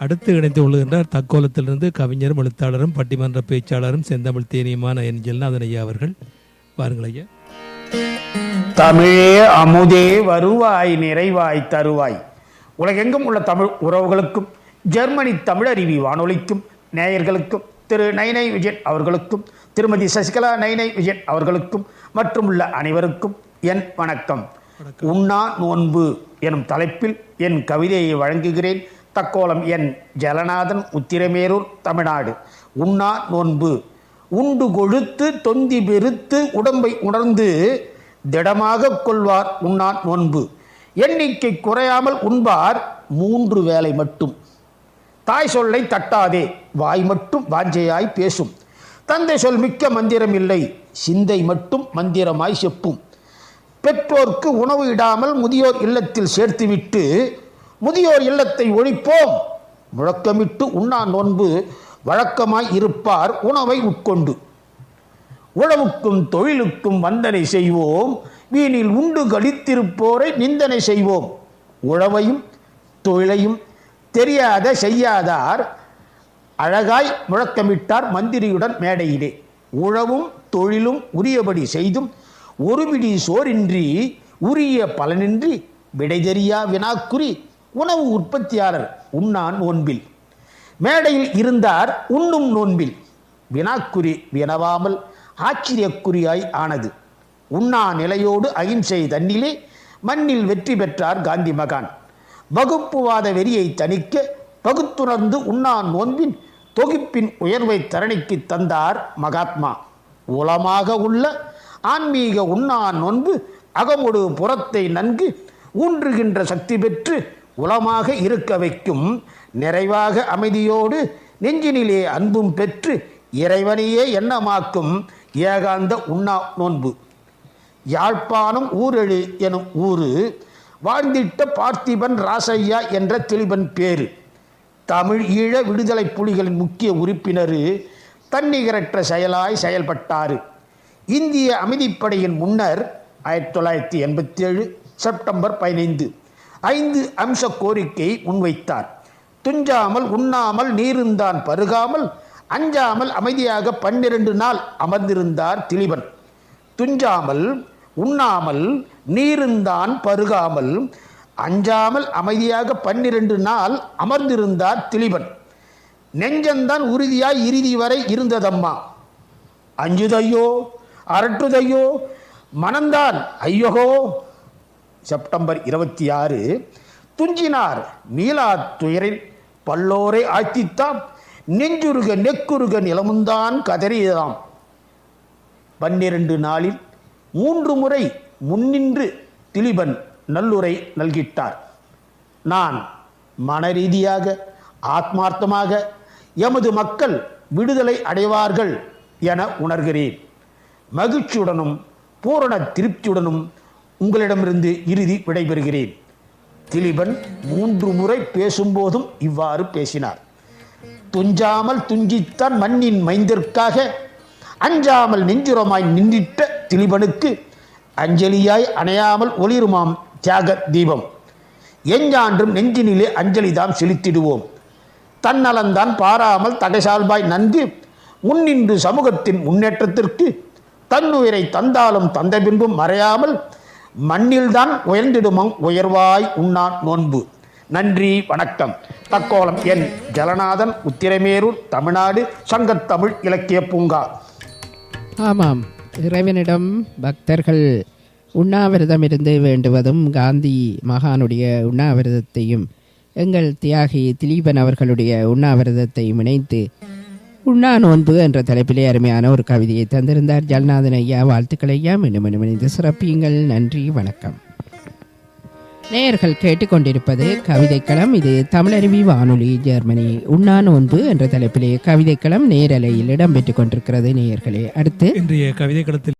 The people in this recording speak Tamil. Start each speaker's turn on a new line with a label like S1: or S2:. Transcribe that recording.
S1: அடுத்து இணைந்து கொள்கின்றார் தக்கோலத்திலிருந்து கவிஞரும் எழுத்தாளரும் பட்டிமன்ற பேச்சாளரும் செந்தமிழ் தேனியமான என் ஜெல்நாதன் ஐயா அவர்கள். வாருங்கள் ஐயா.
S2: தமிழே அமுதே வருவாய் நிறைவாய் தருவாய். உலகெங்கும் உள்ள தமிழ் உறவுகளுக்கும் ஜெர்மனி தமிழருவி வானொலிக்கும் நேயர்களுக்கும் திரு நைனை விஜயன் அவர்களுக்கும் திருமதி சசிகலா நைனை விஜயன் அவர்களுக்கும் மற்றும் உள்ள அனைவருக்கும் என் வணக்கம். உண்ணா நோன்பு எனும் தலைப்பில் என் கவிதையை வழங்குகிறேன். தக்கோலம் என் ஜலநாதன், உத்திரமேரூர், தமிழ்நாடு. உண்ணா நோன்பு. உண்டு கொழுத்து தொந்தி பெருத்து உடம்பை உணர்ந்து திடமாக கொள்வார் உண்ணா நோன்பு. எண்ணிக்கை குறையாமல் உண்பார் 3 வேளை மட்டும். தாய் சொல்லை தட்டாதே, வாய் மட்டும் வாஞ்சையாய் பேசும். தந்தை சொல் மிக்க மந்திரம் இல்லை, சிந்தை மட்டும் மந்திரமாய் செப்பும். பெற்றோர்க்கு உணவு இடாமல் முதியோர் இல்லத்தில் சேர்த்துவிட்டு முதியோர் இல்லத்தை ஒழிப்போம். முழக்கமிட்டு உண்ணா நோன்பு வழக்கமாய் இருப்பார் உணவை உட்கொண்டு. உழவுக்கும் தொழிலுக்கும் வந்தனை செய்வோம், வீணில் உண்டு கழித்திருப்போரை நிந்தனை செய்வோம். உழவையும் தொழிலையும் தெரியாத செய்யாதார் அழகாய் முழக்கமிட்டார் மந்திரியுடன் மேடையிலே. உழவும் தொழிலும் உரியபடி செய்தும் ஒருபிடி சோரின்றி உரிய பலனின்றி விடை தெரியா வினாக்குறி உணவு உற்பத்தியாளர் உண்ணா நோன்பில். மேடையில் இருந்தார் உண்ணும் நோன்பில். வினாக்குறி வினவாமல் ஆச்சரியக்குறியாய் ஆனது. உண்ணா நிலையோடு அகிம்சை தன்னிலே மண்ணில் வெற்றி பெற்றார் காந்தி மகான். வகுப்புவாத வெறியை தணிக்க பகுத்துணர்ந்து உண்ணா நோன்பின் தொகுப்பின் உயர்வை தரணிக்கு தந்தார் மகாத்மா. உளமாக உள்ள ஆன்மீக உண்ணா நோன்பு அகமொடு புறத்தை நன்கு ஊன்றுகின்ற சக்தி பெற்று உளமாக இருக்க வைக்கும். நிறைவாக அமைதியோடு நெஞ்சினிலே அன்பும் பெற்று இறைவனையே எண்ணமாக்கும் ஏகாந்த உண்ணா நோன்பு. யாழ்ப்பாணம் ஊரெழு எனும் ஊரு வாழ்ந்திட்ட பார்த்திபன் ராசையா என்ற திலீபன் பேரு. தமிழ் ஈழ விடுதலை புலிகளின் முக்கிய உறுப்பினர். தன்னிகரற்ற செயலாய் செயல்பட்டார். இந்திய அமைதிப்படையின் முன்னர் 1987 செப்டம்பர் 15 5 அம்ச கோரிக்கை முன்வைத்தார். துஞ்சாமல் உண்ணாமல் நீருந்தான் பருகாமல் அஞ்சாமல் அமைதியாக 12 நாள் அமர்ந்திருந்தார் திலீபன். துஞ்சாமல் உண்ணாமல் நீருந்தான் பருகாமல் அஞ்சாமல் அமைதியாக 12 நாள் அமர்ந்திருந்தார் திலீபன். நெஞ்சந்தான் உறுதியாய் இறுதி வரை இருந்ததம்மா. அஞ்சுதையோ அரட்டுதையோ மனந்தான் ஐயோகோ. செப்டம்பர் 26 துஞ்சினார் மீளா துயரில் பல்லோரை ஆழ்த்தித்தாம். நெஞ்சுருக நெக்குருக நிலமுந்தான் கதறியதாம். 12 நாளில் 3 முறை முன்னின்று திலீபன் நல்லுரை நல்கிட்டார். நான் மனரீதியாக ஆத்மார்த்தமாக எமது மக்கள் விடுதலை அடைவார்கள் என உணர்கிறேன். மகிழ்ச்சியுடனும் பூரண திருப்தியுடனும் உங்களிடமிருந்து இறுதி விடைபெறுகிறேன். திலீபன் 3 முறை பேசும்போதும் இவ்வாறு பேசினார். துஞ்சாமல் துஞ்சித்தான் மண்ணின் மைந்திற்காக அஞ்சாமல் நெஞ்சுரமாய் நின்றிட்ட திலீபனுக்கு அஞ்சலியாய் அணையாமல் ஒளிருமாம் தியாக தீபம். எஞ்சான்றும் நெஞ்சினிலே அஞ்சலிதாம் செலுத்திடுவோம். தன்னலந்தான் பாராமல் தகைசால்பாய் நன்கு முன்னின்று சமூகத்தின் முன்னேற்றத்திற்கு தன்னுயிரை தந்தாலும் தந்த பின்பும் மறையாமல் மண்ணில்தான் உயர்ந்திடுமாம் உயர்வாய் உண்ணா நோன்பு. நன்றி, வணக்கம். தக்கோலம் என் ஜலநாதன், உத்திரமேரூர், தமிழ்நாடு. சங்கத்தமிழ் இலக்கிய பூங்கா.
S3: ஆமாம், இறைவனிடம் பக்தர்கள் உண்ணாவிரதம் இருந்து வேண்டுவதும் காந்தி மகானுடைய உண்ணாவிரதத்தையும் எங்கள் தியாகி திலீபன் அவர்களுடைய உண்ணாவிரதத்தையும் இணைத்து உண்ணா நோன்பு என்ற தலைப்பிலே அருமையான ஒரு கவிதையை தந்திருந்தார் ஜல்நாதன் ஐயா. வாழ்த்துக்கள் ஐயா. மீண்டும் இணைந்து சிறப்பியுங்கள். நன்றி, வணக்கம். நேயர்கள் கேட்டுக்கொண்டிருப்பது கவிதைக்களம். இது தமிழருவி வானொலி, ஜெர்மனி. உண்ணா நோன்பு என்ற தலைப்பிலே கவிதைக்களம் நேரலையில் இடம்பெற்றுக் கொண்டிருக்கிறது. நேயர்களே, அடுத்து
S1: இன்றைய கவிதைக்களத்தில்